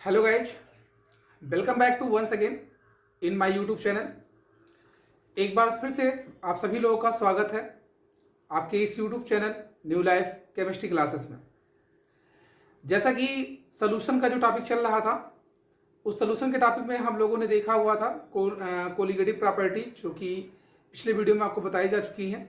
Hello guys, welcome back to once again in my YouTube channel. एक बार फिर से आप सभी लोगों का स्वागत है आपके इस YouTube channel new life chemistry classes में। जैसा कि सोल्यूशन का जो टॉपिक चल रहा था, उस सोल्यूशन के टॉपिक में हम लोगों ने देखा हुआ था कोलिगेटिव प्रॉपर्टी, जो कि पिछले वीडियो में आपको बताई जा चुकी हैं।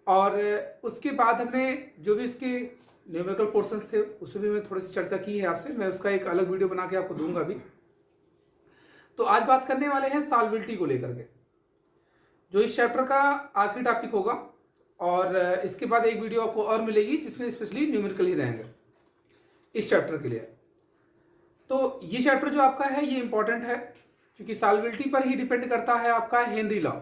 और उसके बाद हमने जो भी इसके न्यूमेरिकल पोर्शंस थे उसमें भी मैं थोड़ी सी चर्चा की है आपसे। मैं उसका एक अलग वीडियो बना के आपको दूंगा अभी। तो आज बात करने वाले हैं सॉल्वेबिलिटी को लेकर के, जो इस चैप्टर का आखिरी टॉपिक होगा। और इसके बाद एक वीडियो आपको और मिलेगी जिसमें स्पेशली न्यूमेरिकल ही रहेंगे इस चैप्टर के लिए। तो ये चैप्टर जो आपका है ये इंपॉर्टेंट है क्योंकि सॉल्वेबिलिटी पर ही डिपेंड करता है आपका हेनरी लॉ।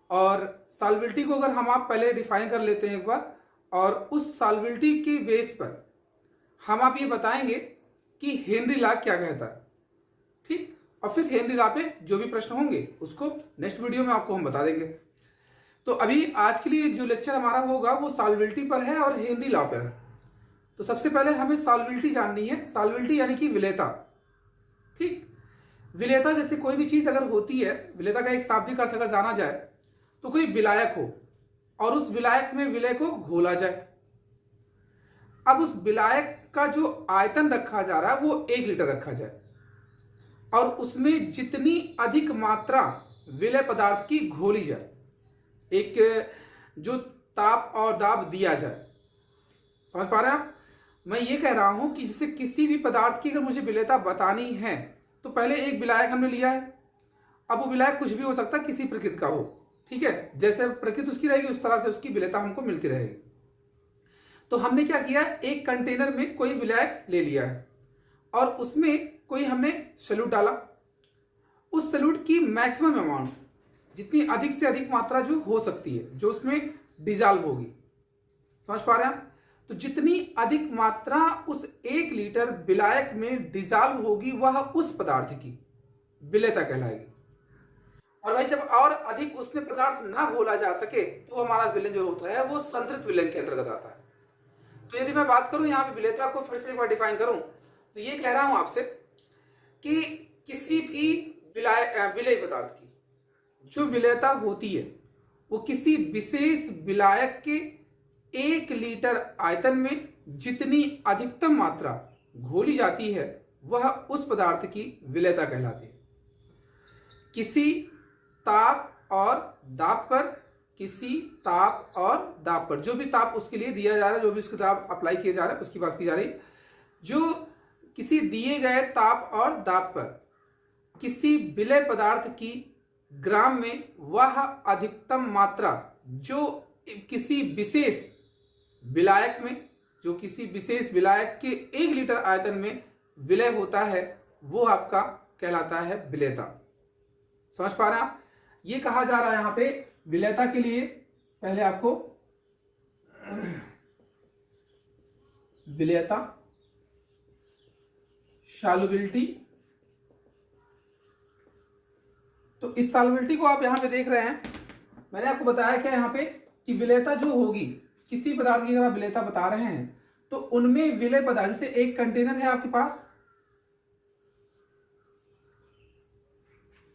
और सॉल्वेबिलिटी को अगर हम आप पहले डिफाइन कर लेते हैं एक बार, और उस सॉल्वेबिलिटी के बेस पर हम आप ये बताएंगे कि हेनरी लॉ क्या कहता है, ठीक। और फिर हेनरी लॉ पे जो भी प्रश्न होंगे उसको नेक्स्ट वीडियो में आपको हम बता देंगे। तो अभी आज के लिए जो लेक्चर हमारा होगा वो सॉल्वेबिलिटी पर है और हेनरी लॉ पर है। तो सबसे पहले हमें सॉल्वेबिलिटी जाननी है। सॉल्वेबिलिटी यानी कि विलेयता, ठीक। विलेयता जैसे कोई भी चीज अगर होती है, विलेयता का एक शाब्दिक अर्थ अगर जाना जाए तो कोई विलायक हो और उस विलायक में विलय को घोला जाए। अब उस विलायक का जो आयतन रखा जा रहा है वो 1 लीटर रखा जाए और उसमें जितनी अधिक मात्रा विलय पदार्थ की घोली जाए, एक जो ताप और दाब दिया जाए। समझ पा रहे हैं आप? मैं ये कह रहा हूं कि जैसे किसी भी पदार्थ की अगर मुझे विलेयता बतानी है तो पहले एक विलायक हमने लिया है। अब वो विलायक कुछ भी हो सकता है, किसी प्रकृति का हो, ठीक है। जैसे प्रकृति उसकी रहेगी उस तरह से उसकी विलेयता हमको मिलती रहेगी। तो हमने क्या किया, एक कंटेनर में कोई विलायक ले लिया है और उसमें कोई हमने सॉल्यूट डाला। उस सॉल्यूट की मैक्सिमम अमाउंट, जितनी अधिक से अधिक मात्रा जो हो सकती है, जो उसमें डिजॉल्व होगी। समझ पा रहे हैं आप? तो जितनी अधिक मात्रा उस 1 लीटर विलायक में डिजॉल्व होगी वह उस पदार्थ की विलेयता कहलाएगी। और भाई जब और अधिक उसमें पदार्थ ना घोला जा सके तो हमारा विलयन जो होता है वो संतृप्त विलयन के अंतर्गत आता है। तो यदि मैं बात करूं यहाँ पे विलेयता को फिर से एक बार डिफाइन करूं तो ये कह रहा हूं आपसे कि किसी भी विलेय पदार्थ की जो विलेयता होती है वो किसी विशेष विलायक के 1 लीटर आयतन में जितनी अधिकतम मात्रा घोली जाती है वह उस पदार्थ की विलेयता कहलाती है। किसी ताप और दाब पर, किसी ताप और दाब पर, जो भी ताप उसके लिए दिया जा रहा है, जो भी उसके ताप अप्लाई किया जा रहा है उसकी बात की जा रही है। जो किसी दिए गए ताप और दाब पर किसी विलेय पदार्थ की ग्राम में वह अधिकतम मात्रा जो किसी विशेष विलायक में, जो किसी विशेष विलायक के 1 लीटर आयतन में विलय होता है वो आपका कहलाता है विलेयता। समझ पा रहे हैं आप? ये कहा जा रहा है यहां पे विलेयता के लिए पहले आपको विलेयता, सॉल्युबिलिटी। तो इस सॉल्युबिलिटी को आप यहां पे देख रहे हैं। मैंने आपको बताया क्या यहां पे कि विलेयता जो होगी, किसी पदार्थ की अगर आप विलेयता बता रहे हैं तो उनमें विलय पदार्थ, जैसे एक कंटेनर है आपके पास,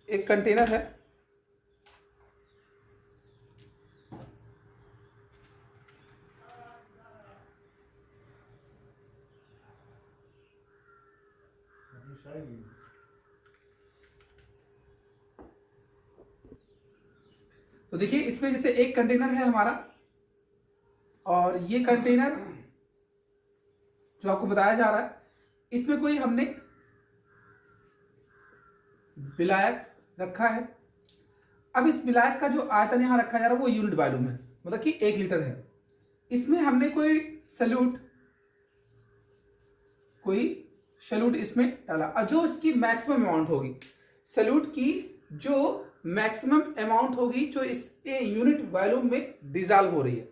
एक कंटेनर है, तो देखिए इसमें जैसे एक कंटेनर है हमारा और ये कंटेनर जो आपको बताया जा रहा है इसमें कोई हमने विलायक रखा है। अब इस विलायक का जो आयतन यहां रखा जा रहा है वो यूनिट वॉल्यूम है, मतलब कि 1 लीटर है। इसमें हमने कोई सॉल्यूट इसमें डाला और जो इसकी मैक्सिमम अमाउंट होगी, सॉल्यूट की जो मैक्सिमम अमाउंट होगी जो इस यूनिट वॉल्यूम में डिजॉल्व हो रही है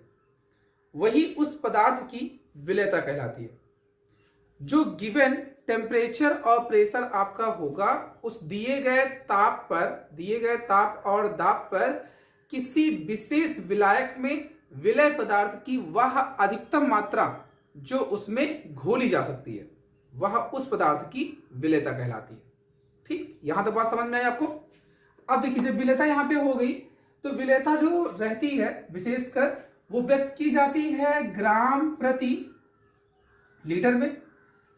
वही उस पदार्थ की विलेयता कहलाती है। जो गिवन टेम्परेचर और प्रेशर आपका होगा उस दिए गए ताप और दाब पर किसी विशेष विलायक में विलय पदार्थ की वह अधिकतम मात्रा जो उसमें घोली जा सकती है वह उस पदार्थ की विलेयता कहलाती है। ठीक, यहां तक बात समझ में आई आपको। अब देखिए जब विलेयता यहाँ पे हो गई तो विलेयता जो रहती है विशेषकर वो व्यक्त की जाती है ग्राम प्रति लीटर में,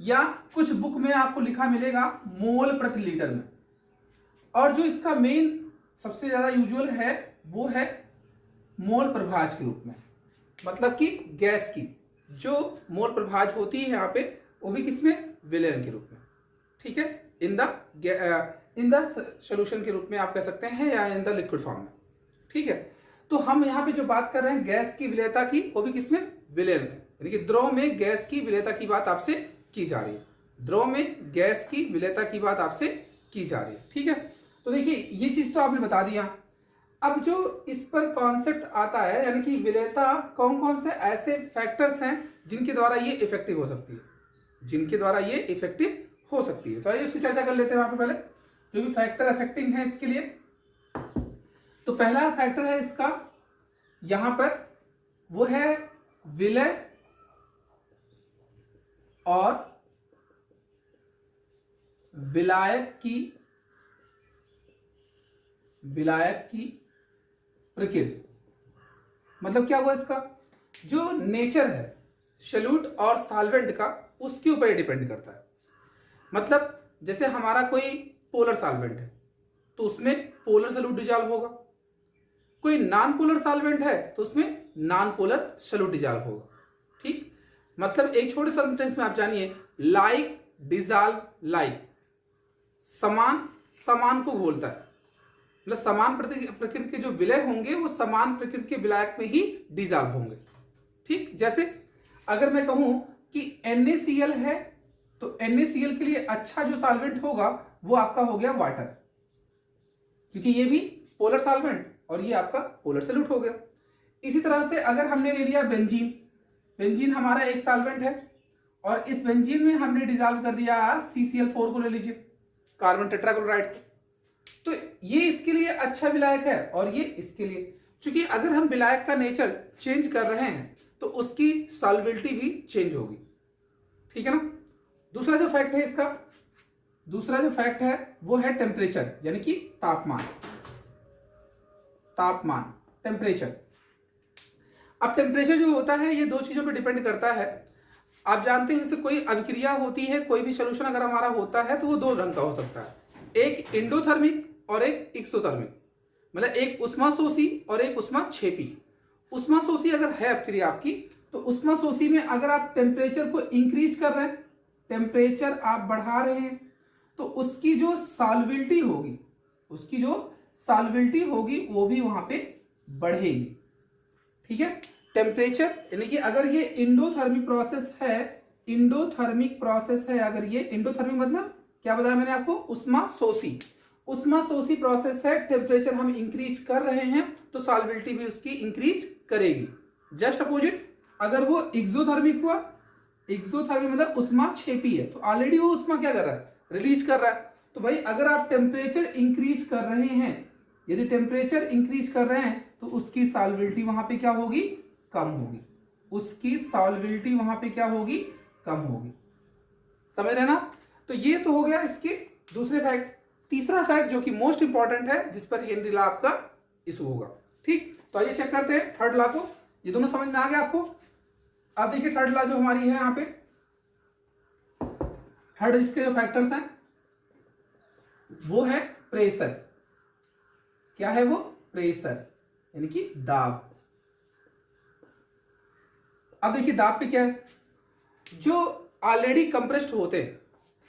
या कुछ बुक में आपको लिखा मिलेगा मोल प्रति लीटर में। और जो इसका मेन सबसे ज्यादा यूजुअल है वो है मोल प्रभाज के रूप में, मतलब कि गैस की जो मोल प्रभाज होती है यहाँ पे वो भी किसमें, विलेयन के रूप में। ठीक है, इन द सोल्यूशन के रूप में आप कह सकते हैं, या इन द लिक्विड फॉर्म में। ठीक है, तो हम यहाँ पे जो बात कर रहे हैं गैस की विलेयता की, वो भी किसमें, विलेयन में, यानी कि द्रव में गैस की विलेयता की बात आपसे की जा रही है। द्रव में गैस की विलेयता की बात आपसे की जा रही है। ठीक है, तो देखिए ये चीज तो आपने बता दिया। अब जो इस पर कॉन्सेप्ट आता है, यानी कि विलेयता कौन कौन से ऐसे फैक्टर्स हैं जिनके द्वारा ये इफेक्टिव हो सकती है, जिनके द्वारा ये इफेक्टिव हो सकती है। तो आइए उसकी चर्चा कर लेते हैं वहां पे पहले, जो भी फैक्टर अफेक्टिंग है इसके लिए। तो पहला फैक्टर है इसका यहां पर, वो है विलय और विलायक की प्रकृति। मतलब क्या हुआ इसका, जो नेचर है सॉल्यूट और सॉल्वेंट का, उसके ऊपर डिपेंड करता है। मतलब जैसे हमारा कोई पोलर सॉल्वेंट है तो उसमें पोलर सॉल्यूट डिजॉल्व होगा, कोई नॉन पोलर सॉल्वेंट है तो उसमें नॉन पोलर सॉल्यूट डिजॉल्व होगा। ठीक, मतलब एक छोटे सेंटेंस में आप जानिए, लाइक डिजॉल्व लाइक, समान समान को बोलता है, मतलब समान प्रकृति के जो विलय होंगे वो समान प्रकृति के विलायक में ही डिजॉल्व होंगे। ठीक, जैसे अगर मैं कहूं कि NaCl है तो NaCl के लिए अच्छा जो सॉल्वेंट होगा वो आपका हो गया वाटर, क्योंकि ये भी पोलर सॉल्वेंट और ये आपका पोलर सॉल्यूट हो गया। इसी तरह से अगर हमने ले लिया बेंजीन, बेंजीन हमारा एक सॉल्वेंट है और इस बेंजीन में हमने डिजॉल्व कर दिया CCl4 को, ले लीजिए कार्बन टेट्राक्लोराइड को, तो ये इसके लिए अच्छा विलायक है और ये इसके लिए, क्योंकि अगर हम विलायक का नेचर चेंज कर रहे हैं तो उसकी सॉल्वेबिलिटी भी चेंज होगी। ठीक है ना। दूसरा जो फैक्ट है इसका, दूसरा जो फैक्ट है वो है टेम्परेचर, यानी कि तापमान, टेम्परेचर। अब टेम्परेचर जो होता है ये दो चीजों पर डिपेंड करता है। आप जानते हैं जैसे कोई अभिक्रिया होती है, कोई भी सॉल्यूशन अगर हमारा होता है तो वो दो रंग का हो सकता है, एक एंडोथर्मिक और एक एक्सोथर्मिक, मतलब एक उष्माशोषी और एक उष्माक्षेपी। उष्माशोषी अगर है अभिक्रिया आपकी तो उष्माशोषी में अगर आप टेम्परेचर को इंक्रीज कर रहे हैं, टेम्परेचर आप बढ़ा रहे हैं, तो उसकी जो सॉल्वेबिलिटी होगी, वो भी वहां पे बढ़ेगी। ठीक है, टेम्परेचर यानी कि अगर ये इंडोथर्मिक प्रोसेस है, अगर ये इंडोथर्मिक मतलब क्या बताया मैंने आपको, उष्माशोषी प्रोसेस है, टेम्परेचर हम इंक्रीज कर रहे हैं तो सॉल्वेबिलिटी भी उसकी इंक्रीज करेगी। जस्ट अपोजिट अगर वो एक्सोथर्मिक हुआ, एक्सोथर्मिक मतलब उष्माक्षेपी है, तो ऑलरेडी वो उष्मा क्या कर रहा है, रिलीज कर रहा है। तो भाई अगर आप टेम्परेचर इंक्रीज कर रहे हैं, यदि टेम्परेचर इंक्रीज कर रहे हैं तो उसकी सॉल्वेबिलिटी वहां पे क्या होगी, कम होगी, कम होगी। समझ रहे ना। तो ये तो हो गया इसके दूसरे फैक्ट। तीसरा फैक्ट जो कि मोस्ट इंपॉर्टेंट है, जिस पर हेनरी लॉ आपका इशू होगा। ठीक, तो आइए चेक करते हैं थर्ड लॉ को। ये दोनों समझ में आ गया आपको। अब देखिए थर्ड लॉ जो हमारी है यहाँ पे, थर्ड इसके जो फैक्टर्स हैं वो है प्रेशर। क्या है वो, प्रेशर यानी कि दाब। अब देखिए दाब पे क्या है, जो ऑलरेडी कंप्रेस्ड होते हैं,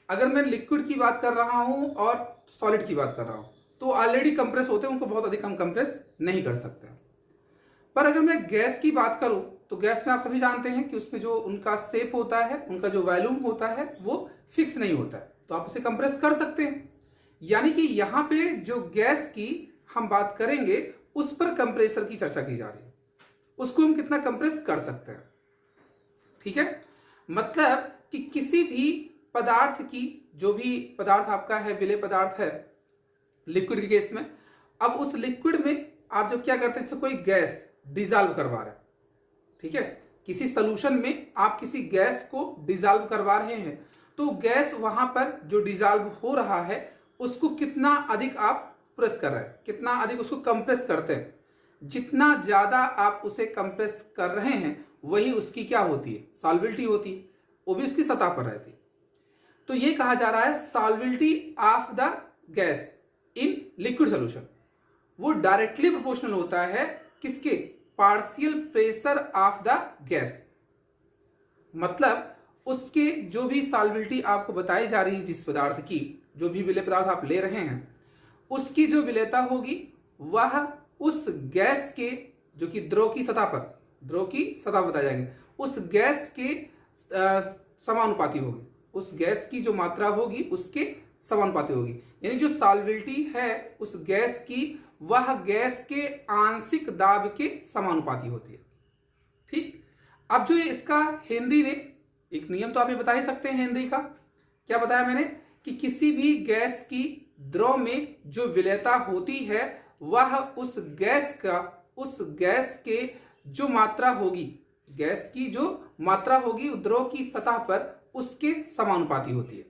अगर मैं लिक्विड की बात कर रहा हूं और सॉलिड की बात कर रहा हूं तो ऑलरेडी कंप्रेस होते हैं, उनको बहुत अधिक हम कंप्रेस नहीं कर सकते। पर अगर मैं गैस की बात करूं तो गैस में आप सभी जानते हैं कि उसमें जो उनका शेप होता है, उनका जो वॉल्यूम होता है वो फिक्स नहीं होता है, तो आप उसे कंप्रेस कर सकते हैं। यानी कि यहां पे जो गैस की हम बात करेंगे उस पर कंप्रेसर की चर्चा की जा रही है, उसको हम कितना कंप्रेस कर सकते हैं। ठीक है, मतलब कि किसी भी पदार्थ की, जो भी पदार्थ आपका है विलेय पदार्थ है लिक्विड के केस में, अब उस लिक्विड में आप जब क्या करते हैं, जैसे कोई गैस डिजॉल्व करवा रहे हैं, ठीक है, किसी सॉल्यूशन में आप किसी गैस को डिजॉल्व करवा रहे हैं, तो गैस वहां पर जो डिजॉल्व हो रहा है उसको कितना अधिक आप प्रेस कर रहे हैं, कितना अधिक उसको कंप्रेस करते हैं। जितना ज्यादा आप उसे कंप्रेस कर रहे हैं वही उसकी क्या होती है, सॉल्विलिटी होती है, वो भी उसकी सतह पर रहती है। तो ये कहा जा रहा है solubility of the gas in liquid solution, वो डायरेक्टली प्रोपोर्शनल होता है किसके, partial pressure of the gas. मतलब उसके जो भी सॉल्विलिटी आपको बताई जा रही है, जिस पदार्थ की जो भी विलेय पदार्थ आप ले रहे हैं उसकी जो विलेयता होगी वह उस गैस के, जो कि द्रव की सतह पर, द्रव की सतह बताए जाएंगे, उस गैस के समानुपाती होगी, उस गैस की जो मात्रा होगी उसके समानुपाती होगी। यानी जो सॉल्विलिटी है उस गैस की वह गैस के आंशिक दाब के समानुपाती होती है। ठीक, अब जो इसका हेनरी ने एक नियम तो आप ये बता ही सकते हैं हेनरी का, क्या बताया मैंने कि किसी भी गैस की द्रव में जो विलेयता होती है वह उस गैस के जो मात्रा होगी, गैस की जो मात्रा होगी द्रव की सतह पर उसके समानुपाती होती है।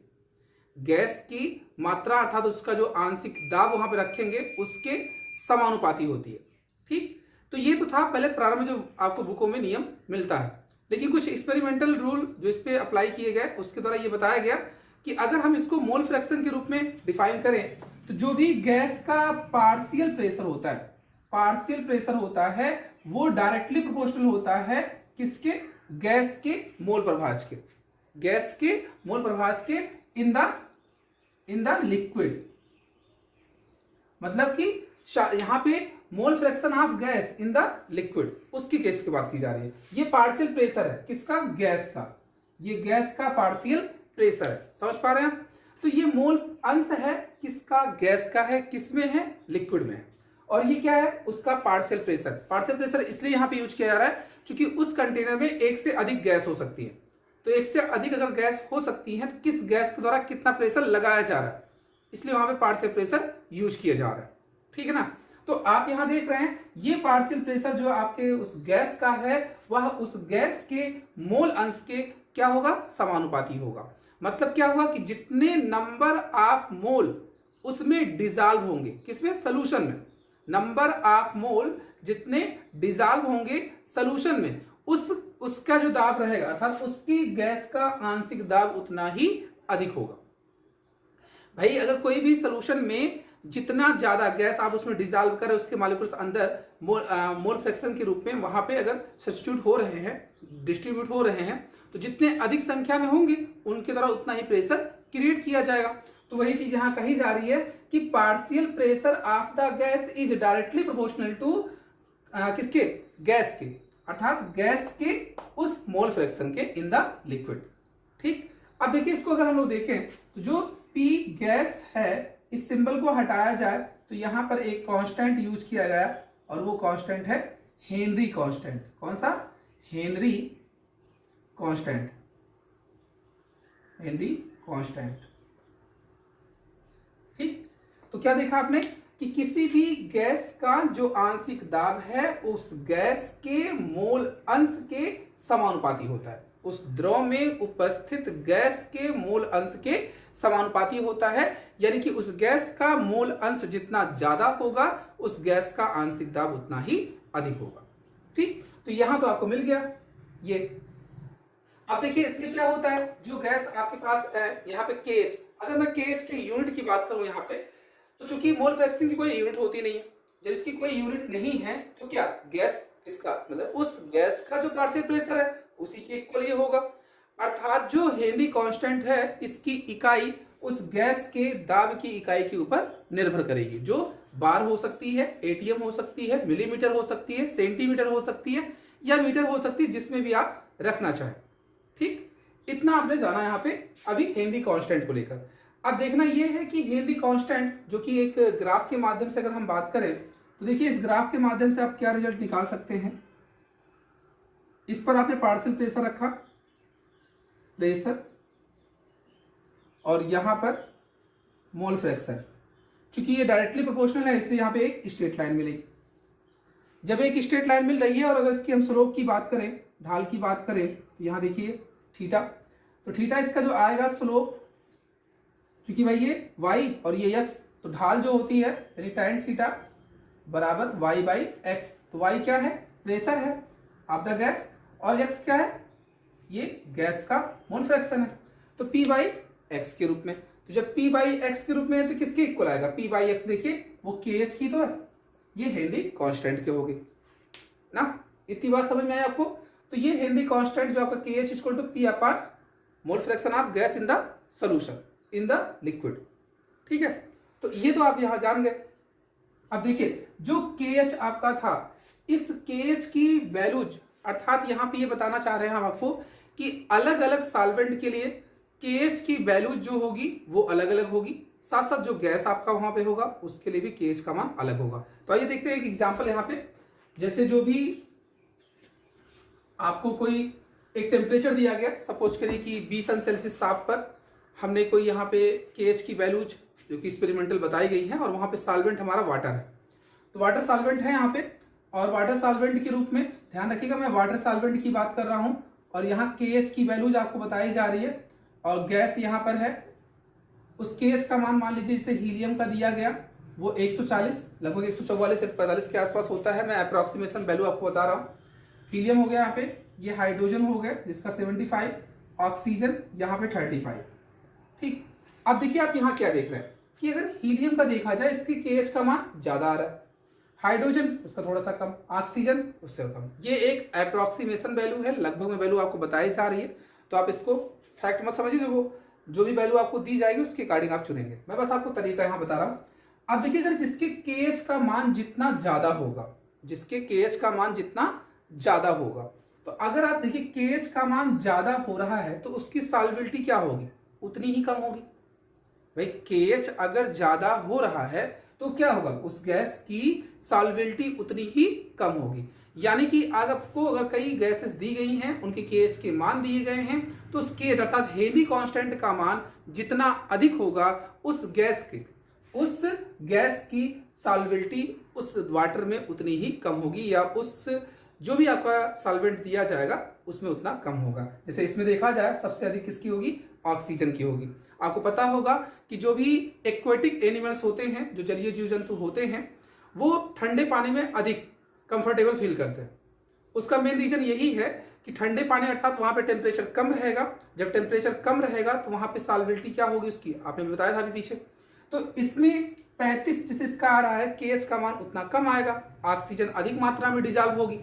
गैस की मात्रा अर्थात उसका जो आंशिक दाब वहां पे रखेंगे उसके समानुपाती होती है। ठीक, तो ये तो था पहले प्रारंभ में जो आपको बुकों में नियम मिलता है, लेकिन कुछ एक्सपेरिमेंटल रूल जो इस पे अप्लाई किए गए उसके द्वारा ये बताया गया कि अगर हम इसको मोल फ्रैक्शन के रूप में डिफाइन करें तो जो भी गैस का पार्शियल प्रेशर होता है वो डायरेक्टली प्रोपोर्शनल होता है किसके, गैस के मोल प्रभाज के, गैस के मोल प्रभाज के इन द लिक्विड। मतलब कि यहां पे मोल fraction of gas in the liquid, उसकी केस की बात की जा रही है। ये पार्शियल प्रेशर है किसका, गैस का, ये गैस का पार्शियल प्रेशर है, समझ पा रहे हैं। तो ये मोल अंश है किसका, गैस का है, किसमें है, लिक्विड में है। और ये क्या है, उसका पार्शियल प्रेशर। पार्शियल प्रेशर इसलिए यहां पे यूज किया जा रहा है क्योंकि उस कंटेनर में एक से अधिक गैस हो सकती है। तो एक से अधिक अगर गैस हो सकती है तो किस गैस के द्वारा कितना प्रेशर लगाया जा रहा है, इसलिए वहां पे पार्शियल प्रेशर यूज किया जा रहा है। ठीक है ना। तो आप यहां देख रहे हैं ये पार्शियल प्रेशर जो आपके उस गैस का है वह उस गैस के मोल अंश के क्या होगा, समानुपाती होगा। मतलब क्या हुआ कि जितने नंबर ऑफ मोल उसमें डिजॉल्व होंगे, किसमें, सोल्यूशन में, नंबर ऑफ मोल जितने डिजॉल्व होंगे सोल्यूशन में उसका जो दाब रहेगा अर्थात उसकी गैस का आंशिक दाब उतना ही अधिक होगा। भाई अगर कोई भी सोल्यूशन में जितना ज्यादा गैस आप उसमें डिजॉल्व करें उसके मॉलिक्यूल्स अंदर मोल फ्रैक्शन के रूप में वहां पे अगर सब्स्टिट्यूट हो रहे हैं, डिस्ट्रीब्यूट हो रहे हैं, तो जितने अधिक संख्या में होंगे उनके द्वारा उतना ही प्रेशर क्रिएट किया जाएगा। तो वही चीज यहां कही जा रही है कि partial pressure of the gas is directly proportional to किसके, गैस के, अर्थात गैस के उस मोल फ्रैक्शन के इन द लिक्विड। ठीक, अब देखिए इसको अगर हम लोग देखें तो जो P गैस है इस सिंबल को हटाया जाए तो यहां पर एक कांस्टेंट यूज किया गया और वो कांस्टेंट है हेनरी कांस्टेंट। कौन सा, हेनरी कांस्टेंट, हेनरी कांस्टेंट। ठीक, तो क्या देखा आपने कि किसी भी गैस का जो आंशिक दाब है उस गैस के मोल अंश के समानुपाती होता है, उस द्रव में उपस्थित गैस के मोल अंश के समानुपाती होता है। यानी कि उस गैस का मोल अंश जितना ज्यादा होगा उस गैस का आंशिक दाब उतना ही अधिक होगा। ठीक, तो यहां तो आपको मिल गया ये। अब देखिए इसमें क्या होता है, जो गैस आपके पास है यहाँ पे केज, अगर मैं केज के यूनिट की बात करूं यहाँ पे, तो चूंकि मोल फ्रैक्शन की कोई यूनिट होती नहीं है, जब इसकी कोई यूनिट नहीं है तो क्या गैस इसका मतलब उस गैस का जो पार्शियल प्रेशर है उसी के इक्वल ये होगा। अर्थात जो हेनरी कांस्टेंट है इसकी इकाई उस गैस के दाब की इकाई के ऊपर निर्भर करेगी, जो बार हो सकती है, एटीएम हो सकती है, मिलीमीटर हो सकती है, सेंटीमीटर हो सकती है या मीटर हो सकती है, जिसमें भी आप रखना चाहें। ठीक, इतना आपने जाना यहाँ पे अभी हेनरी कांस्टेंट को लेकर। अब देखना यह है कि हेनरी कांस्टेंट जो कि एक ग्राफ के माध्यम से अगर हम बात करें तो देखिए इस ग्राफ के माध्यम से आप क्या रिजल्ट निकाल सकते हैं। इस पर आपने पार्शियल प्रेशर रखा, प्रेशर, और यहां पर मोल फ्रैक्शन। चूंकि ये डायरेक्टली प्रोपोर्शनल है इसलिए यहां पे एक स्ट्रेट लाइन मिलेगी। जब एक स्ट्रेट लाइन मिल रही है और अगर इसकी हम स्लोप की बात करें, ढाल की बात करें, तो यहां देखिए थीटा, तो थीटा इसका जो आएगा स्लोप, क्योंकि भाई ये y और ये x, तो ढाल जो होती है यानी tan थीटा बराबर y बाई एक्स। तो y क्या है? प्रेशर है ऑफ द गैस, और x क्या है? ये गैस का मोल फ्रैक्शन है, तो p बाई एक्स के रूप में। तो जब p बाई एक्स के रूप में है तो किसके इक्वल आएगा? p बाई एक्स, देखिए वो kh की तो है, ये हेनरी कांस्टेंट के होगी ना। इतनी बात समझ में आई आपको? तो ये हेनरी कांस्टेंट जो आपका kh equal to p upon mole fraction of gas in the solution in the liquid. ठीक है, तो ये तो आप यहां जान गए। अब देखिए जो kh आपका था, इस kh की वैल्यूज, अर्थात यहां पे ये बताना चाह रहे हैं हम आपको कि अलग अलग सॉल्वेंट के लिए kh की वैल्यूज जो होगी वो अलग अलग होगी, साथ साथ जो गैस आपका वहां पे होगा उसके लिए भी kh का मान अलग होगा। तो आइए देखते हैं एक एग्जांपल यहाँ पे। जैसे जो भी आपको कोई एक टेम्परेचर दिया गया, सपोज करिए कि 20 ताप पर हमने कोई यहाँ पे kh की वैल्यूज जो कि एक्सपेरिमेंटल बताई गई है, और वहां पे सॉल्वेंट हमारा वाटर है। तो वाटर सॉल्वेंट है यहाँ पे, और वाटर सॉल्वेंट के रूप में ध्यान रखिएगा मैं वाटर सॉल्वेंट की बात कर रहा हूं, और यहाँ kh की वैल्यूज आपको बताई जा रही है, और गैस यहाँ पर है। उस kh का मान मान लीजिए जैसे हीलियम का दिया गया वो 140, लगभग 144 से 45 के आसपास होता है, मैं अप्रॉक्सीमेशन वैल्यू आपको बता रहा हूँ। हीलियम हो गया यहाँ पे, ये हाइड्रोजन हो गया जिसका 75, ऑक्सीजन यहाँ पे 35। ठीक, अब देखिए आप यहाँ क्या देख रहे हैं कि अगर हीलियम का देखा जाए इसके kh का मान ज्यादा आ रहा है, हाइड्रोजन उसका थोड़ा सा कम, ऑक्सीजन उससे कम। ये एक अप्रॉक्सीमेशन वैल्यू है, लगभग में वैल्यू आपको बताई जा रही है, तो आप इसको फैक्ट मत समझिए, जो भी वैल्यू आपको दी जाएगी उसके अकॉर्डिंग आप चुनेंगे। मैं बस आपको तरीका यहाँ बता रहा हूँ। अब देखिए अगर जिसके kh का मान जितना ज्यादा होगा, जिसके kh का मान जितना ज्यादा होगा, तो अगर आप देखिए kh का मान ज्यादा हो रहा है तो उसकी सॉल्वेबिलिटी क्या होगी? उतनी ही कम होगी। भाई kh अगर ज्यादा हो रहा है तो क्या होगा? उस गैस की सॉल्वेबिलिटी उतनी ही कम होगी। यानी कि आपको अगर कई गैसेस दी गई हैं, उनके kh के मान दिए गए हैं, तो उस kh अर्थात हेनरी कांस्टेंट का मान जितना अधिक होगा उस गैस की सॉल्वेबिलिटी उस वाटर में उतनी ही कम होगी, या उस जो भी आपका सॉल्वेंट दिया जाएगा उसमें उतना कम होगा। जैसे इसमें देखा जाए सबसे अधिक किसकी होगी? ऑक्सीजन की होगी। आपको पता होगा कि जो भी एक्वेटिक एनिमल्स होते हैं, जो जलीय जीव जंतु होते हैं, वो ठंडे पानी में अधिक कंफर्टेबल फील करते हैं। उसका मेन रीजन यही है कि ठंडे पानी अर्थात वहां पे टेम्परेचर कम रहेगा, जब टेम्परेचर कम रहेगा तो वहां पे सॉल्वेबिलिटी क्या होगी उसकी, आपने बताया था अभी पीछे। तो इसमें 35 जिस इसका आ रहा है kh का मान उतना कम आएगा, ऑक्सीजन अधिक मात्रा में डिजॉल्व होगी,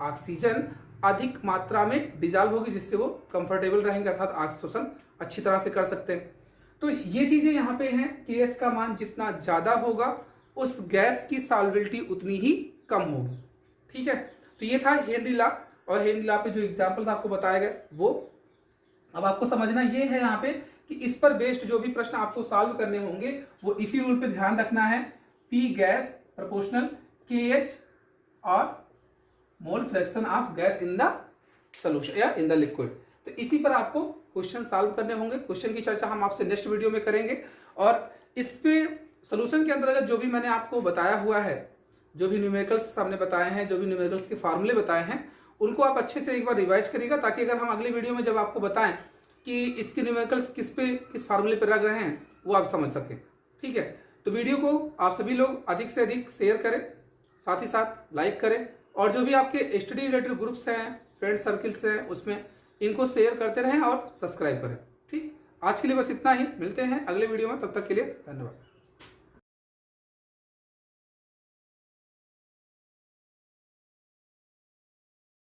ऑक्सीजन अधिक मात्रा में डिजॉल्व होगी, जिससे वो कंफर्टेबल रहेंगे अर्थात ऑक्सीजन अच्छी तरह से कर सकते हैं। तो ये चीजें यहाँ पे हैं, kh का मान जितना ज्यादा होगा उस गैस की सॉल्वेबिलिटी उतनी ही कम होगी। ठीक है, तो ये था हेनरी लॉ, और हेनरी लॉ पे जो एग्जांपल्स आपको बताए गए वो अब आपको समझना ये है यहाँ पे कि इस पर बेस्ड जो भी प्रश्न आपको सॉल्व करने होंगे वो इसी रूल पे ध्यान रखना है, P गैस प्रोपोर्शनल kh और मोल fraction of gas in the solution या इन द लिक्विड। तो इसी पर आपको क्वेश्चन सॉल्व करने होंगे। क्वेश्चन की चर्चा हम आपसे नेक्स्ट वीडियो में करेंगे, और इस पे सॉल्यूशन के अंतर्गत जो भी मैंने आपको बताया हुआ है, जो भी न्यूमेरिकल्स हमने बताए हैं, जो भी न्यूमेरिकल्स के फार्मूले बताए हैं, उनको आप अच्छे से एक बार रिवाइज करिएगा, ताकि अगर हम अगले वीडियो में जब आपको बताएं कि इसके न्यूमेरिकल्स किस फार्मूले पर लग रहे हैं वो आप समझ सकें। ठीक है, तो वीडियो को आप सभी लोग अधिक से अधिक शेयर करें, साथ ही साथ लाइक करें, और जो भी आपके स्टडी रिलेटेड ग्रुप्स हैं, फ्रेंड सर्किल्स हैं, उसमें इनको शेयर करते रहें और सब्सक्राइब करें। ठीक, आज के लिए बस इतना ही, मिलते हैं अगले वीडियो में, तब तक के लिए धन्यवाद।